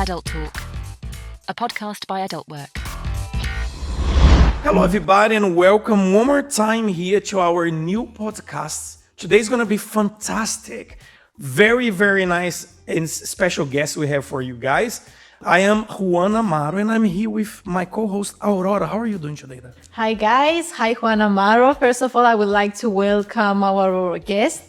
AdultTalk, a podcast by AdultWork. Hello, everybody, and welcome one more time here to our new podcast. Today's going to be fantastic. Very, very nice and special guest we have for you guys. I am Juan Amaro, and I'm here with my co-host, Aurora. How are you doing today? Hi, guys. Hi, Juan Amaro. First of all, I would like to welcome our guest.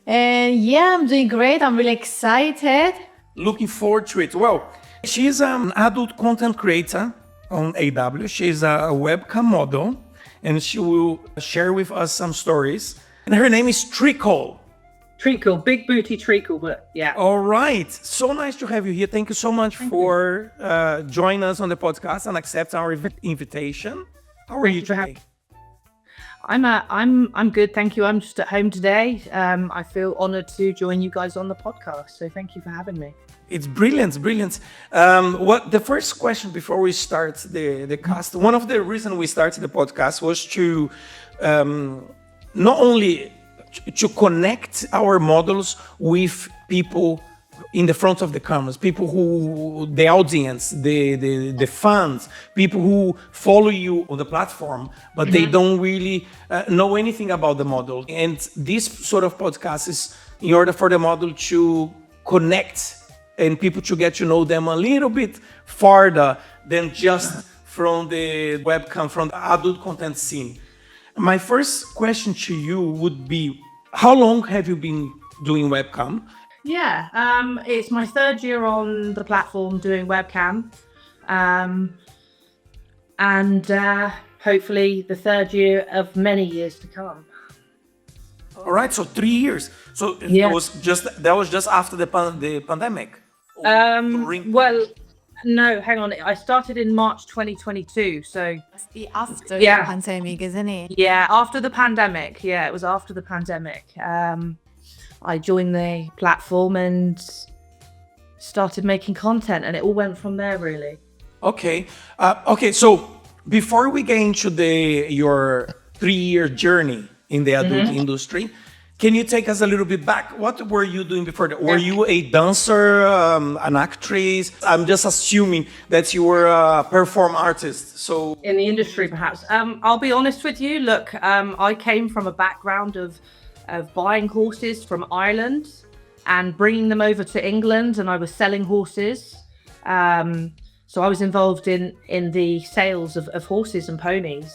And yeah, I'm doing great. I'm really excited. Looking forward to it. Well, she's an adult content creator on AW. She's a webcam model, and she will share with us some stories. And her name is Treacle. Treacle, big booty treacle, but yeah. All right. So nice to have you here. Thank you so much for joining us on the podcast and accept our invitation. How are you today? I'm good, thank you. I'm just at home today. I feel honored to join you guys on the podcast. So thank you for having me. It's brilliant. What the first question before we start the cast? One of the reasons we started the podcast was to not only to connect our models with people in the front of the cameras, people who, the audience, the fans, people who follow you on the platform, but they don't really know anything about the model. And this sort of podcast is in order for the model to connect and people to get to know them a little bit farther than just from the webcam, from the adult content scene. My first question to you would be, how long have you been doing webcam? Yeah, it's my third year on the platform doing webcam. And hopefully the third year of many years to come. All right, so 3 years. So Yeah. that was just after the pandemic. Well, no, hang on. I started in March 2022, so It's the after Yeah. the pandemic, isn't it? yeah, after the pandemic. Yeah, it was after the pandemic. I joined the platform and started making content, and it all went from there, really. Okay. So before we get into your 3-year journey in the adult industry, can you take us a little bit back? What were you doing before that? Were you a dancer, an actress? I'm just assuming that you were a perform artist. So In the industry, perhaps. I'll be honest with you. Look, I came from a background of buying horses from Ireland and bringing them over to England, and I was selling horses. So I was involved in the sales of horses and ponies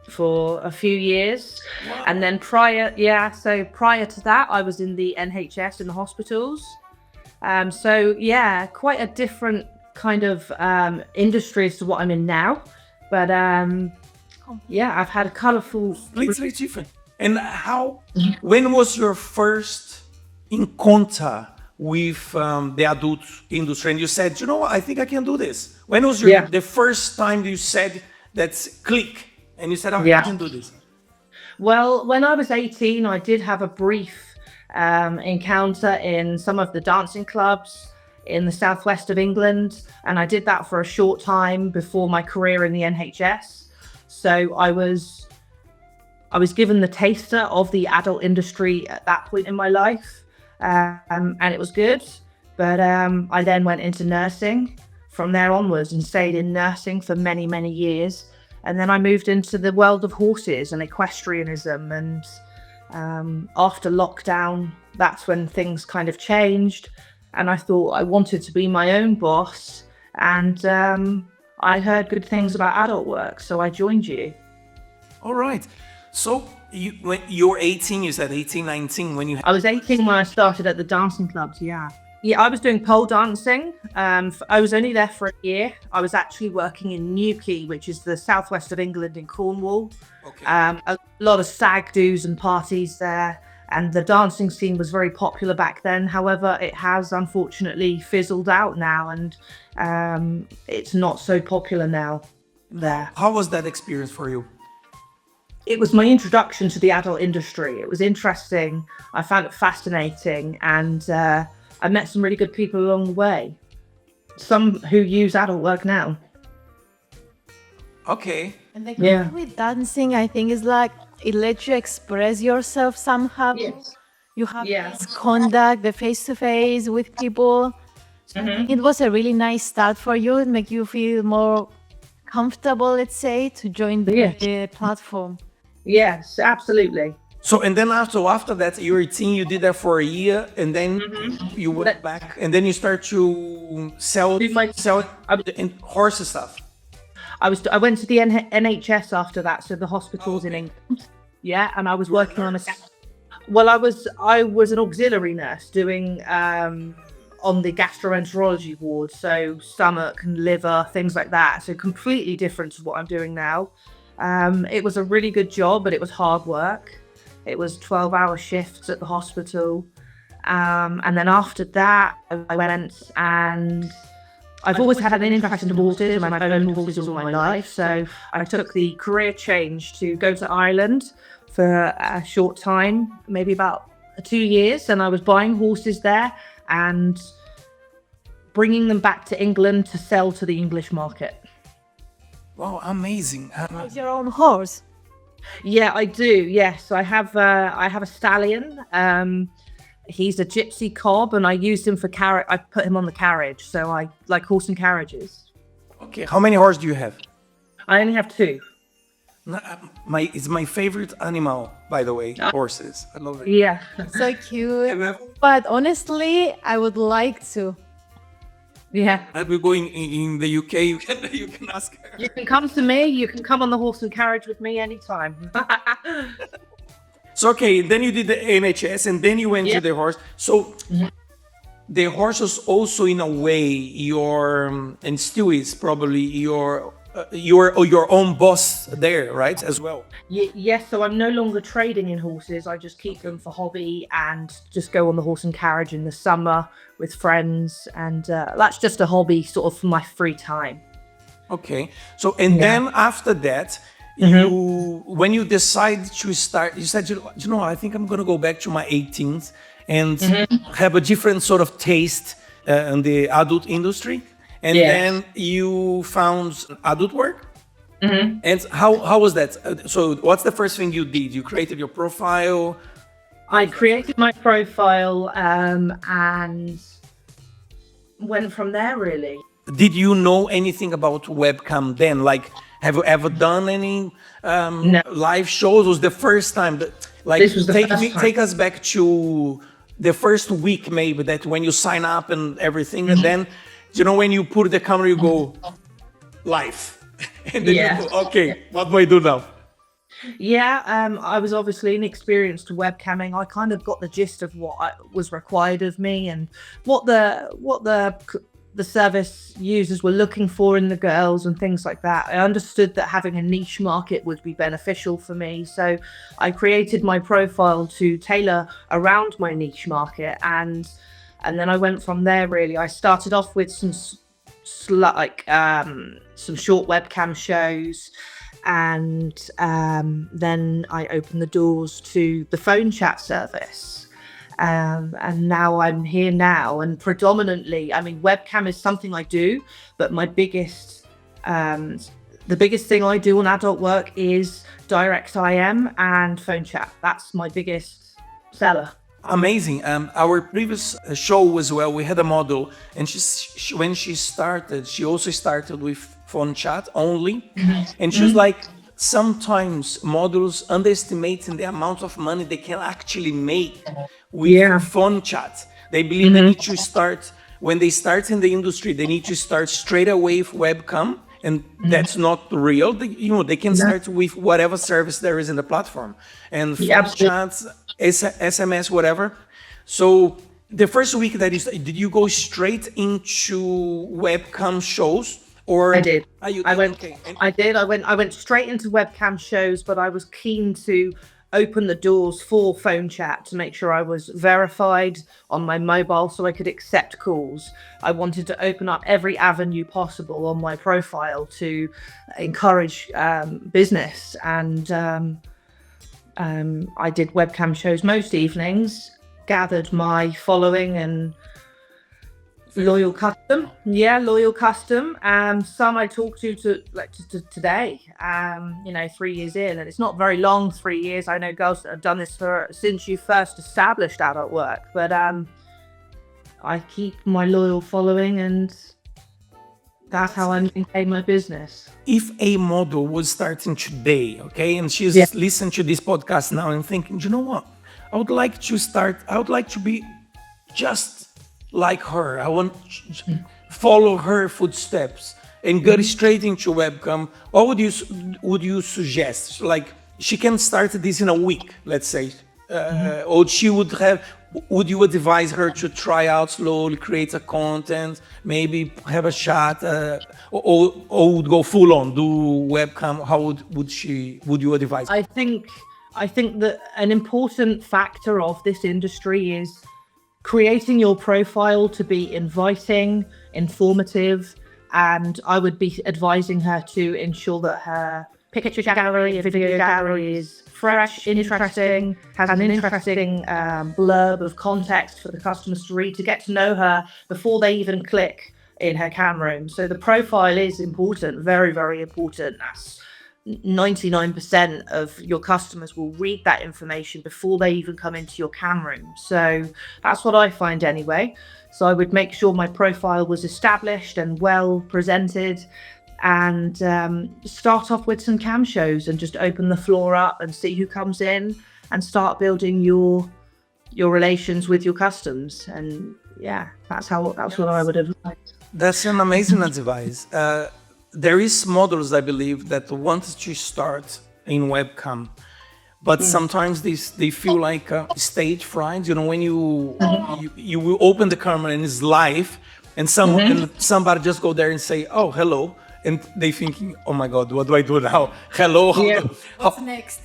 for a few years. Wow. And then prior to that, I was in the NHS in the hospitals. So yeah, quite a different kind of industry as to what I'm in now. But yeah, I've had a colourful. completely different. And when was your first encounter with the adult industry? And you said, you know what, I think I can do this. When was the first time you said that's click? And you said, I can do this. Well, when I was 18, I did have a brief encounter in some of the dancing clubs in the southwest of England. And I did that for a short time before my career in the NHS. So I was given the taster of the adult industry at that point in my life. And it was good. But I then went into nursing from there onwards and stayed in nursing for many, many years. And then I moved into the world of horses and equestrianism. And after lockdown, that's when things kind of changed. And I thought I wanted to be my own boss. And I heard good things about AdultWork, so I joined you. All right. So when you were 18, you said 18, 19, when you I was 18 when I started at the dancing clubs, yeah. Yeah, I was doing pole dancing. I was only there for a year. I was actually working in Newquay, which is the southwest of England in Cornwall. Okay. A lot of stag do's and parties there. And the dancing scene was very popular back then. However, it has unfortunately fizzled out now, and it's not so popular now there. How was that experience for you? It was my introduction to the adult industry. It was interesting. I found it fascinating, and I met some really good people along the way. Some who use AdultWork now. Okay. And the key with dancing, I think, is like it lets you express yourself somehow. Yes. You have Yeah. this contact, the face-to-face with people. It was a really nice start for you. It make you feel more comfortable, let's say, to join the platform. Yes, absolutely. So, and then after that, you were a teen, you did that for a year, and then you went back, and then you start to sell horse stuff. I went to the NHS after that, so the hospitals in England. Yeah, and I was working on I was an auxiliary nurse doing on the gastroenterology ward, so stomach and liver, things like that. So completely different to what I'm doing now. It was a really good job, but it was hard work. It was 12-hour shifts at the hospital. And then after that, I went, and I've always had an interest in horses, and I've owned horses all my life. So I took the career change to go to Ireland for a short time, maybe about 2 years. And I was buying horses there and bringing them back to England to sell to the English market. Wow, amazing. It's your own horse. Yeah, I do. Yes, I have a stallion. He's a gypsy cob, and I used him for carriage. I put him on the carriage, so I like horse and carriages. Okay, how many horses do you have? I only have 2. It's my favorite animal, by the way, horses. I love it. Yeah. So cute. But honestly, I would like to. Yeah. I'll be going in the UK. You can ask her. You can come to me. You can come on the horse and carriage with me anytime. So, okay, then you did the NHS, and then you went to the horse. So the horse was also, in a way, and still is probably your own boss there, right, as well? Yes, so I'm no longer trading in horses. I just keep them for hobby and just go on the horse and carriage in the summer with friends, and that's just a hobby sort of for my free time. Okay, so then after that, when you decide to start, you said, I think I'm going to go back to my 18th and have a different sort of taste in the adult industry. And then you found AdultWork. And how was that? So what's the first thing you did? You created your profile? I created my profile and went from there, really. Did you know anything about webcam then? Like, have you ever done any live shows? Was the first time This was the first time. Take us back to the first week, maybe, that when you sign up and everything, and then, when you put the camera, you go live. And then you go, okay, what do I do now? Yeah, I was obviously inexperienced to webcamming. I kind of got the gist of what was required of me and what the service users were looking for in the girls and things like that. I understood that having a niche market would be beneficial for me. So I created my profile to tailor around my niche market, and then I went from there, really. I started off with some short webcam shows, and then I opened the doors to the phone chat service. And now I'm here now, and predominantly, webcam is something I do, but my the biggest thing I do on AdultWork is direct IM and phone chat. That's my biggest seller. Amazing. Our previous show as well, we had a model, and when she started, she also started with phone chat only. And she was like, sometimes models underestimating the amount of money they can actually make with phone chat. They believe they need to start, when they start in the industry, they need to start straight away with webcam, and that's not real. They can start with whatever service there is in the platform, and phone chats, SMS, whatever. So the first week that did you go straight into webcam shows? Or I did. I went straight into webcam shows, but I was keen to open the doors for phone chat to make sure I was verified on my mobile so I could accept calls. I wanted to open up every avenue possible on my profile to encourage business, and I did webcam shows most evenings, gathered my following and loyal custom. Some I talk to today, 3 years in, and it's not very long, 3 years. I know girls that have done this since you first established AdultWork, but I keep my loyal following, and that's how I maintain my business. If a model was starting today, okay, and she's Yeah. listening to this podcast now and thinking, you know what, I would like to be just like her. I want to follow her footsteps and get straight into webcam. What would you suggest? Like, she can start this in a week, let's say, or she would have. Would you advise her to try out slowly, create a content, maybe have a chat, or would go full on, do webcam? How would you advise? I think that an important factor of this industry is creating your profile to be inviting, informative, and I would be advising her to ensure that her picture gallery, video gallery is fresh, interesting, has an interesting blurb of context for the customers to read, to get to know her before they even click in her camera room. So the profile is important, very, very important. That's 99% of your customers will read that information before they even come into your camera room. So that's what I find anyway. So I would make sure my profile was established and well presented, and start off with some cam shows and just open the floor up and see who comes in and start building your relations with your customers. And yeah, that's what I would advise. That's an amazing advice. There is models, I believe, that want to start in webcam, but sometimes they feel like stage fright. You know, when you will open the camera and it's live, and somebody just go there and say, "Oh, hello," and they thinking, "Oh my God, what do I do now? Hello, What's next?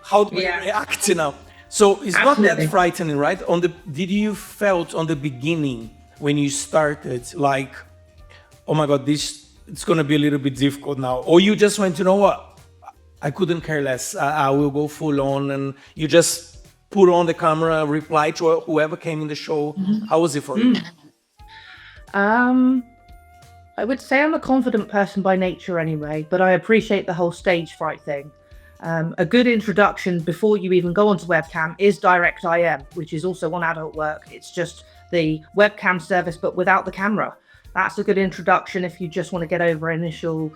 how do I react now?" So it's not that frightening, right? Did you felt on the beginning when you started like, "Oh my God, it's gonna be a little bit difficult now," or you just went, "You know what? I couldn't care less. I will go full on," and you just put on the camera, reply to whoever came in the show? How was it for you? I would say I'm a confident person by nature anyway, but I appreciate the whole stage fright thing. A good introduction before you even go onto webcam is Direct IM, which is also on Adult Work. It's just the webcam service, but without the camera. That's a good introduction if you just want to get over initial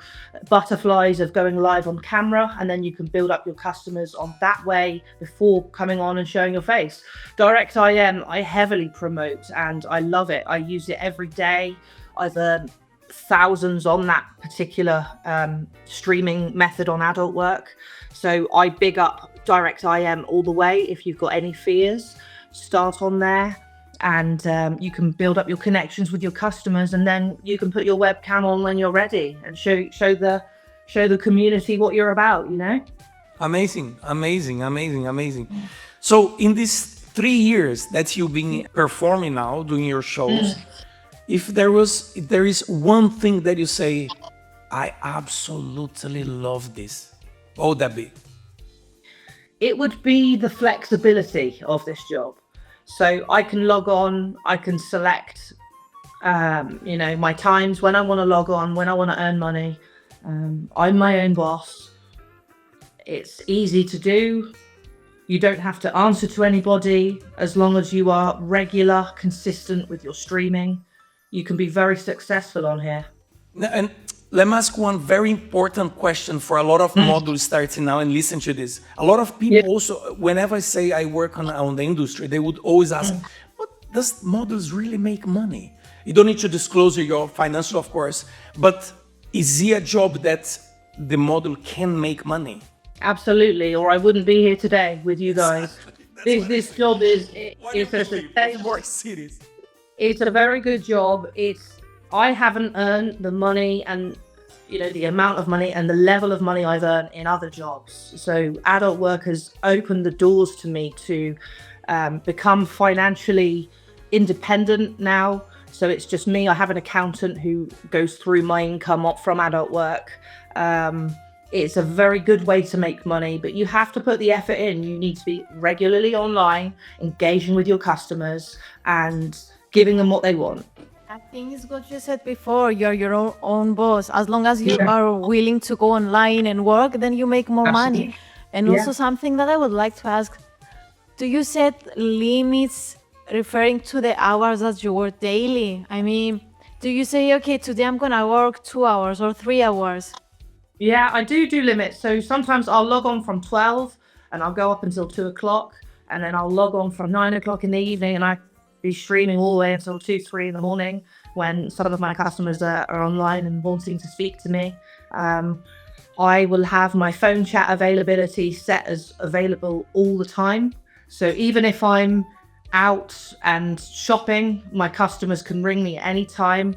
butterflies of going live on camera, and then you can build up your customers on that way before coming on and showing your face. Direct IM, I heavily promote and I love it. I use it every day. I've earned thousands on that particular streaming method on Adult Work. So I big up Direct IM all the way. If you've got any fears, start on there. And you can build up your connections with your customers, and then you can put your webcam on when you're ready and show the community what you're about, you know? Amazing. So in these 3 years that you've been performing now, doing your shows, if there is one thing that you say, "I absolutely love this," what would that be? It would be the flexibility of this job. So I can log on, I can select, my times, when I want to log on, when I want to earn money. I'm my own boss. It's easy to do. You don't have to answer to anybody. As long as you are regular, consistent with your streaming, you can be very successful on here. And let me ask one very important question for a lot of models starting now and listen to this. A lot of people also, whenever I say I work on the industry, they would always ask, "But does models really make money?" You don't need to disclose your financial, of course, but is it a job that the model can make money? Absolutely, or I wouldn't be here today with you guys. This job is it's a very good job. I haven't earned the money and the amount of money and the level of money I've earned in other jobs. So Adult Work has opened the doors to me to become financially independent now. So it's just me. I have an accountant who goes through my income from Adult Work. It's a very good way to make money, but you have to put the effort in. You need to be regularly online, engaging with your customers and giving them what they want. I think it's what you said before. You're your own boss. As long as you are willing to go online and work, then you make more money. And also something that I would like to ask, do you set limits referring to the hours that you work daily? I mean, do you say, okay, today I'm gonna work 2 hours or 3 hours? Yeah, I do limits. So sometimes I'll log on from 12 and I'll go up until 2 o'clock, and then I'll log on from 9 o'clock in the evening, and I be streaming all the way until 2, 3 in the morning when some of my customers are online and wanting to speak to me. I will have my phone chat availability set as available all the time. So even if I'm out and shopping, my customers can ring me at any time,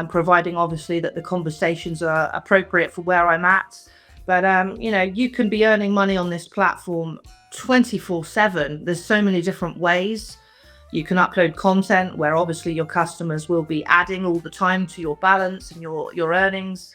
providing obviously that the conversations are appropriate for where I'm at. But you can be earning money on this platform 24/7. There's so many different ways. You can upload content where obviously your customers will be adding all the time to your balance and your earnings.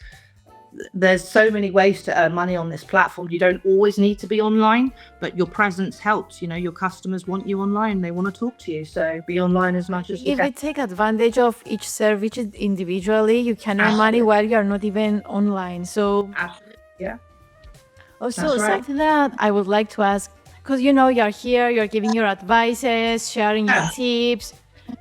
There's so many ways to earn money on this platform. You don't always need to be online, but your presence helps. Your customers want you online. They want to talk to you. So be online as much as you If can. we take advantage of each service individually, you can earn money while you're not even online. So Absolutely. Yeah. also That's right. something that I would like to ask, because you're here, you're giving your advices, sharing your tips.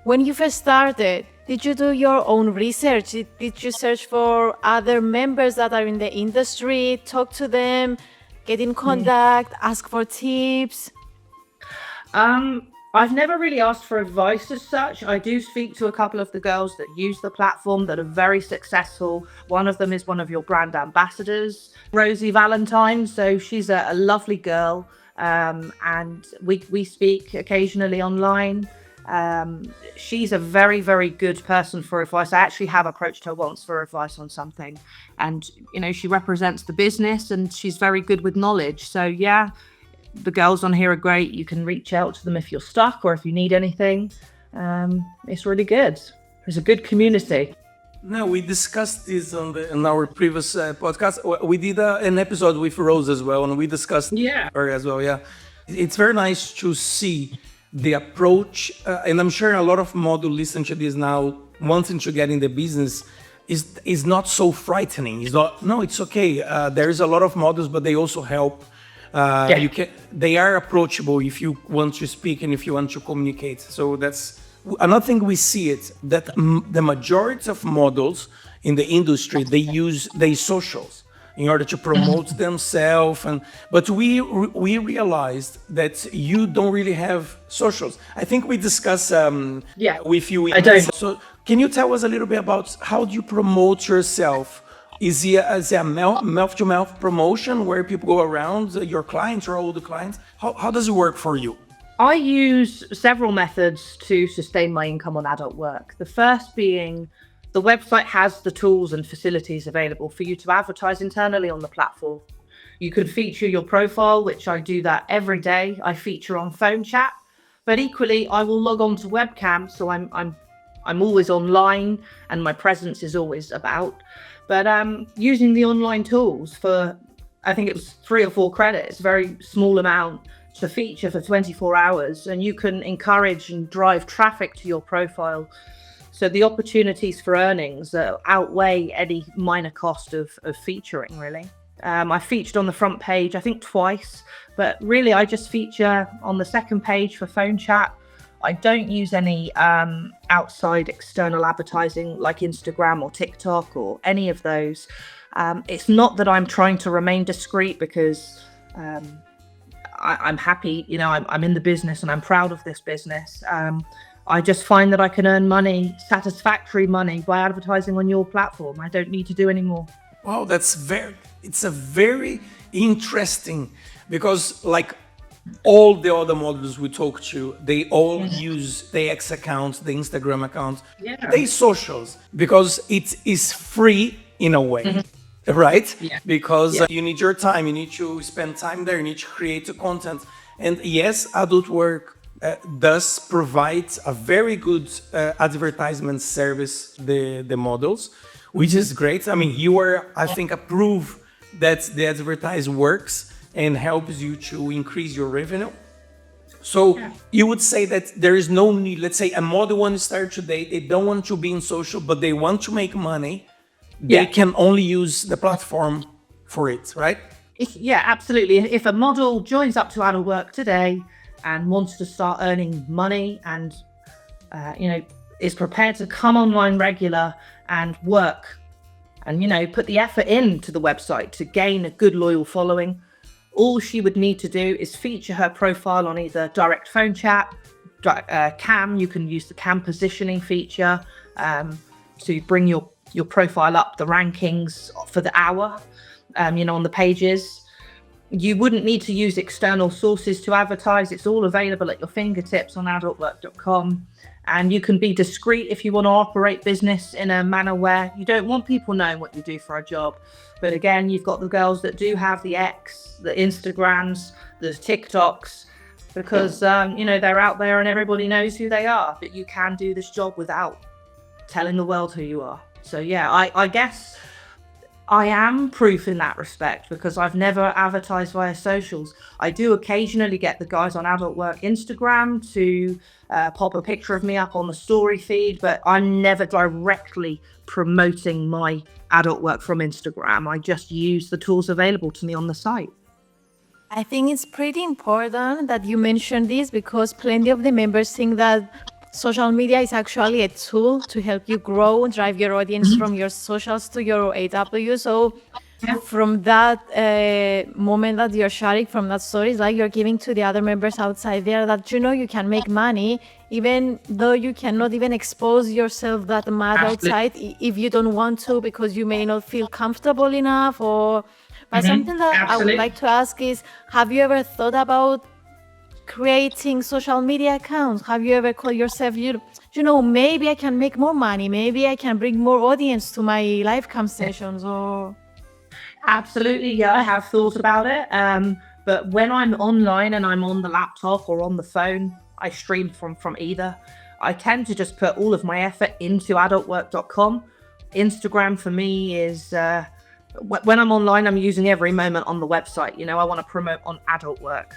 When you first started, did you do your own research? Did you search for other members that are in the industry, talk to them, get in contact, ask for tips? I've never really asked for advice as such. I do speak to a couple of the girls that use the platform that are very successful. One of them is one of your brand ambassadors, Rosie Valentine. So she's a lovely girl, and we speak occasionally online. She's a very, very good person for advice. I actually have approached her once for advice on something, and she represents the business and she's very good with knowledge. So yeah, the girls on here are great. You can reach out to them if you're stuck or if you need anything. It's really good. It's a good community. No, we discussed this in our previous podcast. We did an episode with Rose as well, and we discussed her as well. Yeah, it's very nice to see the approach, and I'm sure a lot of model listen to this now, wanting to get in the business. Is not so frightening. It's okay. There is a lot of models, but they also help. They are approachable if you want to speak and if you want to communicate. So that's another thing we see it, that the majority of models in the industry, they use their socials in order to promote themselves. But we realized that you don't really have socials. I think we discussed with you. I don't. So can you tell us a little bit about how do you promote yourself? Is it a mouth-to-mouth promotion where people go around, your clients or all the clients? How does it work for you? I use several methods to sustain my income on adult work. The first being the website has the tools and facilities available for you to advertise internally on the platform. You can feature your profile, which I do that every day. I feature on phone chat, but equally I will log on to webcam, so I'm always online and my presence is always about. But using the online tools for, I think it was 3 or 4 credits, very small amount, to feature for 24 hours, and you can encourage and drive traffic to your profile. So the opportunities for earnings outweigh any minor cost of featuring, really. I featured on the front page, I think twice, but really I just feature on the second page for phone chat. I don't use any outside external advertising like Instagram or TikTok or any of those. It's not that I'm trying to remain discreet, because I'm happy, I'm in the business and I'm proud of this business. I just find that I can earn money, satisfactory money, by advertising on your platform. I don't need to do any more. Wow, it's a very interesting, because like all the other models we talk to, they all use the X accounts, the Instagram accounts, they socials, because it is free in a way, right? Yeah. Because you need your time, you need to spend time there, you need to create the content. And yes, Adult Work does provide a very good advertisement service, the models, which is great. I mean, you are, I think, a proof that the advertise works and helps you to increase your revenue. So you would say that there is no need, let's say a model wants to start today, they don't want to be in social, but they want to make money. They can only use the platform for it, right? Yeah, absolutely. If a model joins up to Adult Work today, and wants to start earning money and, is prepared to come online regular and work and, put the effort into the website to gain a good loyal following, all she would need to do is feature her profile on either direct phone chat, cam. You can use the cam positioning feature to bring your profile up the rankings for the hour, on the pages. You wouldn't need to use external sources to advertise. It's all available at your fingertips on AdultWork.com. And you can be discreet if you want to operate business in a manner where you don't want people knowing what you do for a job. But again, you've got the girls that do have the X, the Instagrams, the TikToks, because, they're out there and everybody knows who they are. But you can do this job without telling the world who you are. So, yeah, I guess I am proof in that respect because I've never advertised via socials. I do occasionally get the guys on Adult Work Instagram to pop a picture of me up on the story feed, but I'm never directly promoting my Adult Work from Instagram. I just use the tools available to me on the site. I think it's pretty important that you mentioned this because plenty of the members think that social media is actually a tool to help you grow and drive your audience from your socials to your AW. So from that moment that you're sharing from that story, it's like you're giving to the other members outside there that you can make money, even though you cannot even expose yourself that much outside if you don't want to because you may not feel comfortable enough. But something that I would like to ask is, have you ever thought about creating social media accounts? Have you ever called yourself, maybe I can make more money, maybe I can bring more audience to my live cam sessions? Or Absolutely, yeah, I have thought about it. But when I'm online and I'm on the laptop or on the phone, I stream from either. I tend to just put all of my effort into adultwork.com. Instagram for me is when I'm online, I'm using every moment on the website. I want to promote on Adult Work.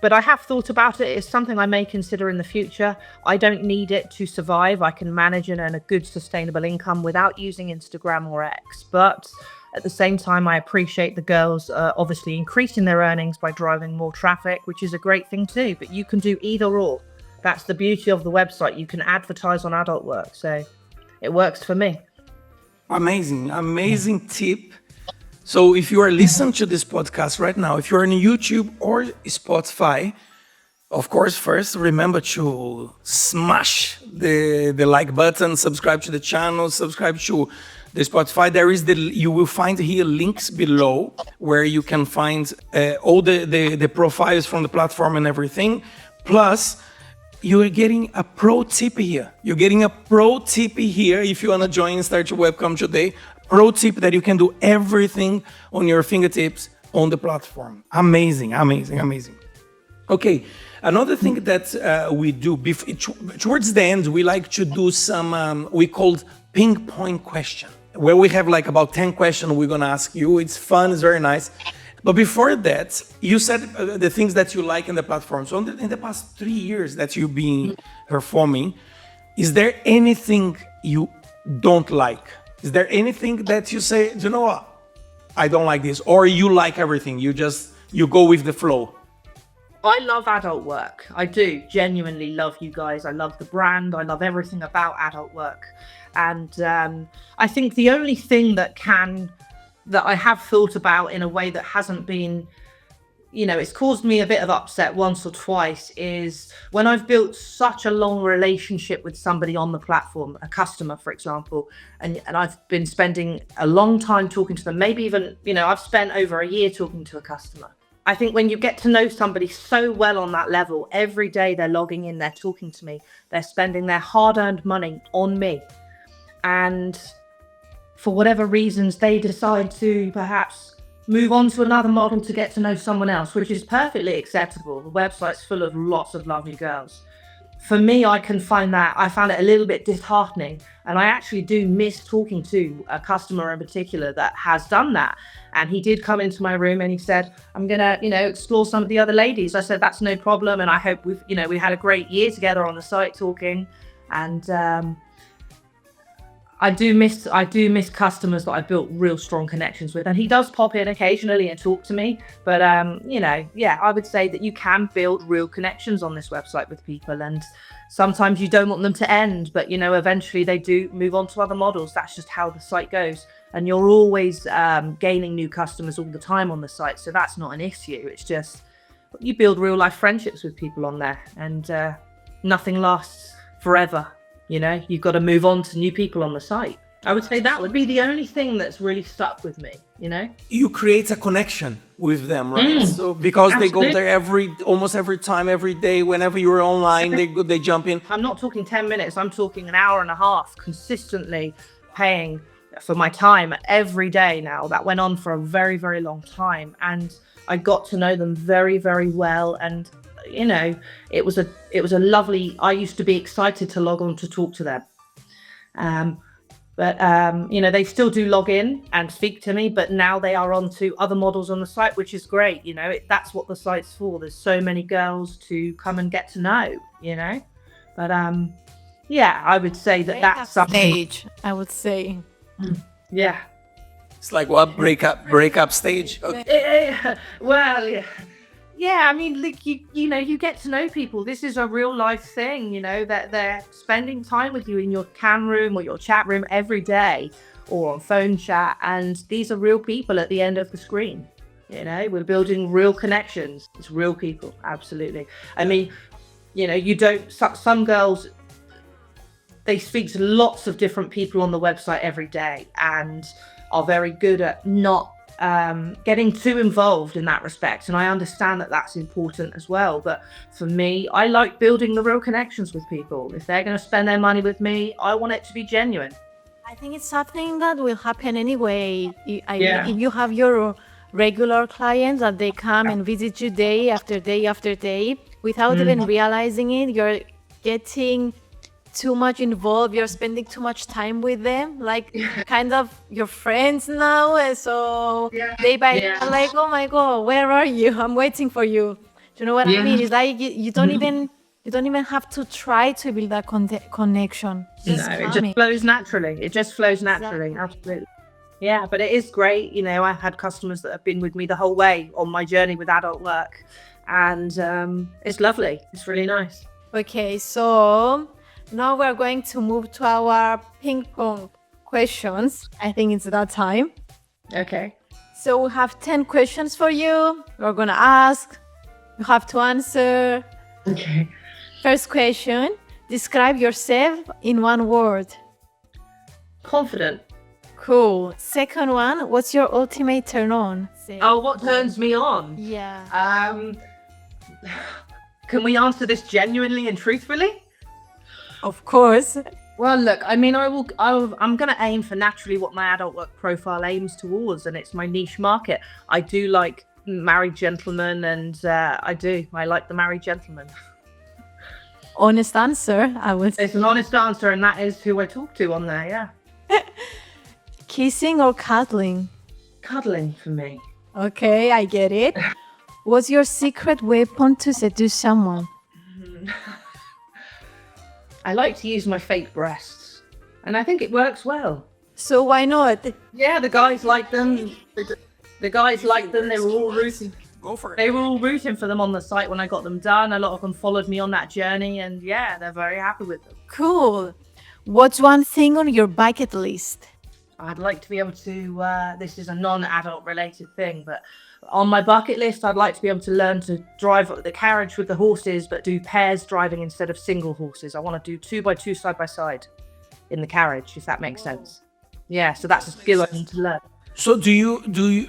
But I have thought about it. It's something I may consider in the future. I don't need it to survive. I can manage and earn a good sustainable income without using Instagram or X. But at the same time, I appreciate the girls obviously increasing their earnings by driving more traffic, which is a great thing too. But you can do either or. That's the beauty of the website. You can advertise on Adult Work. So it works for me. Amazing tip. So if you are listening to this podcast right now, if you're on YouTube or Spotify, of course, first remember to smash the like button, subscribe to the channel, subscribe to the Spotify. You will find here links below where you can find all the profiles from the platform and everything. Plus, you're getting a pro tip here. If you want to join and start your webcam today. Pro tip that you can do everything on your fingertips on the platform. Amazing. Okay, another thing that we do towards the end, we like to do some we called ping pong question, where we have like about 10 questions we're gonna ask you. It's fun, it's very nice. But before that, you said the things that you like in the platform. So in the past 3 years that you've been performing, is there anything you don't like? Is there anything that you say, what? I don't like this, or you like everything? You go with the flow. I love Adult Work. I do genuinely love you guys. I love the brand. I love everything about Adult Work. And I think the only thing that I have thought about in a way that hasn't been, it's caused me a bit of upset once or twice, is when I've built such a long relationship with somebody on the platform, a customer, for example, and I've been spending a long time talking to them, maybe even, I've spent over a year talking to a customer. I think when you get to know somebody so well on that level, every day they're logging in, they're talking to me, they're spending their hard-earned money on me. And for whatever reasons, they decide to perhaps move on to another model to get to know someone else, which is perfectly acceptable. The website's full of lots of lovely girls. For me, I found it a little bit disheartening. And I actually do miss talking to a customer in particular that has done that. And he did come into my room and he said, I'm going to, explore some of the other ladies. I said, that's no problem. And I hope we had a great year together on the site talking. And I do miss customers that I built real strong connections with, and he does pop in occasionally and talk to me. But I would say that you can build real connections on this website with people, and sometimes you don't want them to end, but eventually they do move on to other models. That's just how the site goes, and you're always gaining new customers all the time on the site, so that's not an issue. It's just you build real life friendships with people on there, and nothing lasts forever. You've got to move on to new people on the site. I would say that would be the only thing that's really stuck with me, You create a connection with them, right? So because Absolutely. they go there almost every time, every day, whenever you're online, they jump in. I'm not talking 10 minutes, I'm talking an hour and a half consistently paying for my time every day now. That went on for a very, very long time. And I got to know them very, very well. And it was a lovely. I used to be excited to log on to talk to them, but they still do log in and speak to me. But now they are on to other models on the site, which is great. That's what the site's for. There's so many girls to come and get to know. But I would say that's something. Stage, I would say. Yeah. It's like what breakup stage. Okay. Well, yeah. Yeah, I mean, like you get to know people. This is a real life thing, that they're spending time with you in your cam room or your chat room every day, or on phone chat, and these are real people at the end of the screen. We're building real connections. It's real people, absolutely. I mean, you don't. Some girls, they speak to lots of different people on the website every day, and are very good at not getting too involved in that respect, and I understand that that's important as well. But for me, I like building the real connections with people. If they're going to spend their money with me, I want it to be genuine. I think it's something that will happen anyway. If you have your regular clients that they come and visit you day after day after day without even realizing it, you're getting too much involved, you're spending too much time with them, like kind of your friends now, and so day by day, like, oh my god, where are you? I'm waiting for you. Do you know what I mean? It's like you don't even have to try to build that connection. It just flows naturally. Exactly. Absolutely. Yeah, but it is great. I've had customers that have been with me the whole way on my journey with adult work, and it's lovely. It's really nice. Okay, so now we're going to move to our ping pong questions. I think it's that time. Okay. So we have 10 questions for you. We're going to ask. You have to answer. Okay. First question. Describe yourself in one word. Confident. Cool. Second one. What's your ultimate turn on? Oh, what turns me on? Yeah. Can we answer this genuinely and truthfully? Of course. Well, look, I mean, I'm going to aim for naturally what my adult work profile aims towards, and it's my niche market. I do like married gentlemen, and I like the married gentleman. Honest answer, I would say. It's an honest answer, and that is who I talk to on there, yeah. Kissing or cuddling? Cuddling for me. Okay, I get it. What's your secret weapon to seduce someone? I like to use my fake breasts, and I think it works well. So why not? Yeah, the guys like them. The guys like them. They were all rooting. Go for it. They were all rooting for them on the site when I got them done. A lot of them followed me on that journey, and yeah, they're very happy with them. Cool. What's one thing on your bucket list? I'd like to be able to, this is a non-adult related thing, but on my bucket list, I'd like to be able to learn to drive the carriage with the horses, but do pairs driving instead of single horses. I want to do 2x2 side by side in the carriage, if that makes sense. Yeah, so that's a skill I need to learn. So do you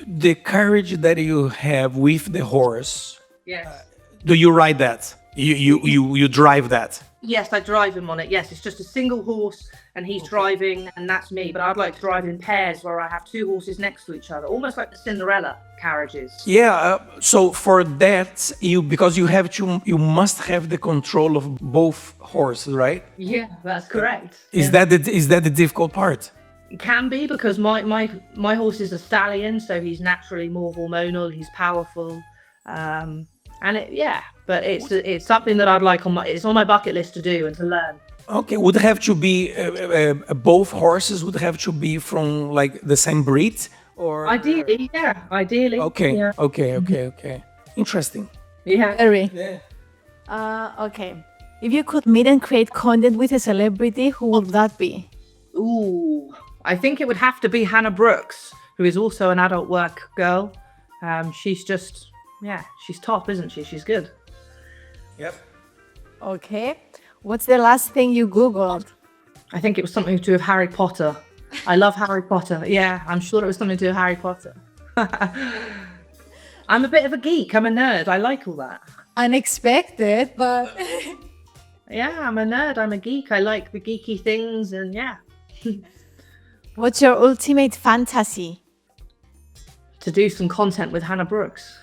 the carriage that you have with the horse? Yes. Do you ride that? You drive that? Yes, I drive him on it. Yes, it's just a single horse and he's driving and that's me. But I'd like to drive in pairs where I have two horses next to each other, almost like the Cinderella carriages. Yeah. So for that, because you must have the control of both horses, right? Yeah, that's correct. Is that the difficult part? It can be because my horse is a stallion, so he's naturally more hormonal. He's powerful, but it's something that I'd like it's on my bucket list to do and to learn. Okay, would have to be both horses would have to be from like the same breed, or Ideally, yeah. Ideally. okay, Yeah. okay. Interesting. Yeah. Very. Yeah. Okay. If you could meet and create content with a celebrity, who would that be? Ooh. I think it would have to be Hannah Brooks, who is also an adult work girl. She's just, she's top, isn't she? She's good. Yep. Okay. What's the last thing you Googled? I think it was something to do with Harry Potter. I love Harry Potter. Yeah, I'm sure it was something to do with Harry Potter. I'm a bit of a geek. I'm a nerd. I like all that. Unexpected, but Yeah, I'm a nerd. I'm a geek. I like the geeky things, and yeah. what's your ultimate fantasy? To do some content with Hannah Brooks.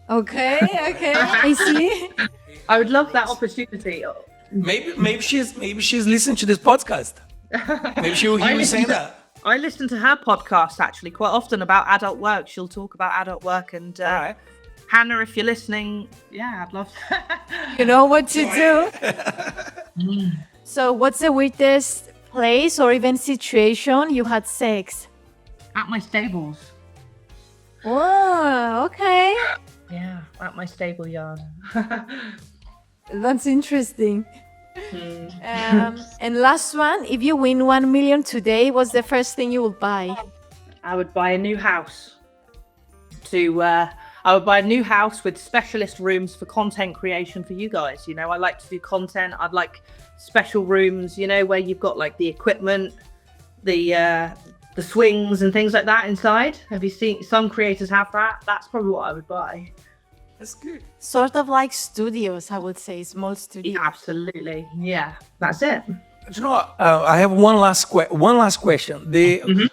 Okay, I see. I would love that opportunity. Maybe she's listening to this podcast. Maybe she will hear you saying that. I listen to her podcast actually quite often about adult work. She'll talk about adult work, and All right. Hannah, if you're listening, I'd love. You know what to do. So, what's the weirdest place or even situation you had sex? At my stables. Oh, okay. Yeah, at my stable yard. That's interesting. And last one, if you win 1 million today, what's the first thing you will buy? I would buy a new house. I would buy a new house with specialist rooms for content creation for you guys. You know, I like to do content. I'd like special rooms, you know, where you've got like the equipment, the swings and things like that inside. Have you seen some creators have that? That's probably what I would buy. That's good. Sort of like studios, I would say, small studios. Yeah, absolutely. Yeah, that's it. You know, I have one last question.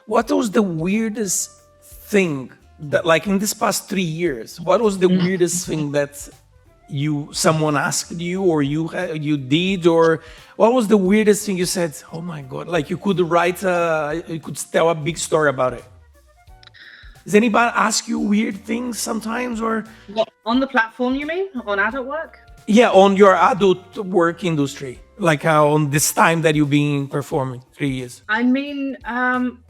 What was the weirdest thing that, like, in this past 3 years? What was the weirdest thing that someone asked you, or you did, or what was the weirdest thing you said? Oh my God! Like you could you could tell a big story about it. Does anybody ask you weird things sometimes, or? What, on the platform, you mean? On adult work? Yeah, on your adult work industry, like on this time that you've been performing, 3 years. I mean,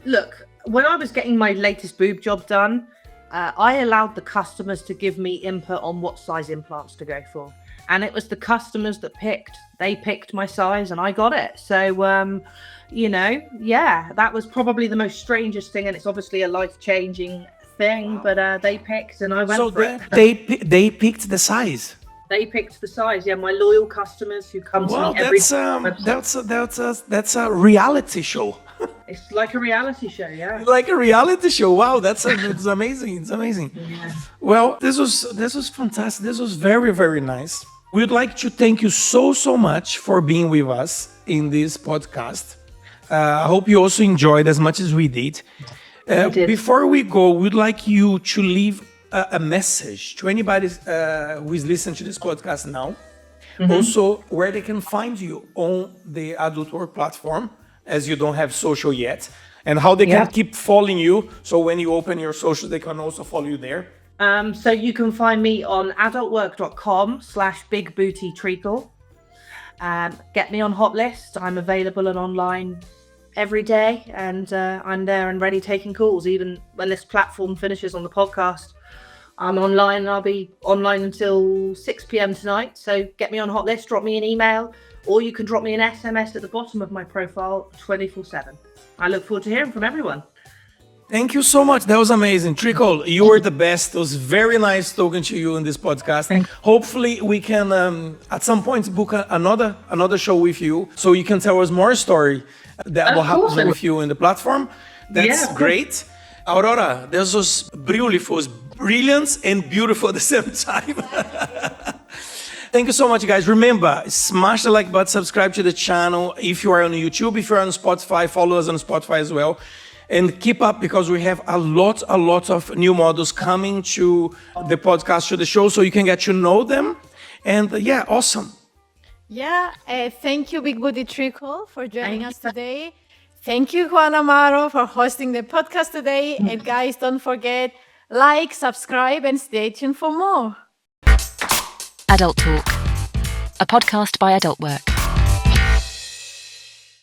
look, when I was getting my latest boob job done, I allowed the customers to give me input on what size implants to go for. And it was the customers that they picked my size and I got it. So, you know, yeah, that was probably the most strangest thing. And it's obviously a life-changing thing, but they picked and I went for it. They picked the size. They picked the size. Yeah, my loyal customers who come to me every that's a reality show. It's like a reality show, yeah. Like a reality show. Wow, it's amazing. It's amazing. Yeah. Well, this was fantastic. This was very, very nice. We'd like to thank you so much for being with us in this podcast. I hope you also enjoyed as much as we did. Before we go, we'd like you to leave a message to anybody who is listening to this podcast now. Also, where they can find you on the Adult Work platform, as you don't have social yet, and how they can keep following you. So when you open your social, they can also follow you there. So you can find me on adultwork.com/bigbootytreacle. Get me on hot list. I'm available and online every day, and I'm there and ready taking calls. Even when this platform finishes on the podcast, I'm online and I'll be online until 6 p.m. tonight. So get me on hot list, drop me an email, or you can drop me an SMS at the bottom of my profile 24/7. I look forward to hearing from everyone. Thank you so much. That was amazing. Trickle, you were the best. It was very nice talking to you in this podcast. Hopefully we can, at some point, book another show with you so you can tell us more story that will happen with you in the platform. That's great. Aurora, this was brilliant and beautiful at the same time. Thank you so much, guys. Remember, smash the like button, subscribe to the channel. If you are on YouTube, if you're on Spotify, follow us on Spotify as well. And keep up, because we have a lot of new models coming to the podcast, to the show, so you can get to know them. And awesome. Yeah, thank you, Big Booty Trickle, for joining us today. Thank you, Juan Amaro, for hosting the podcast today. And guys, don't forget, like, subscribe, and stay tuned for more. Adult Talk, a podcast by Adult Work.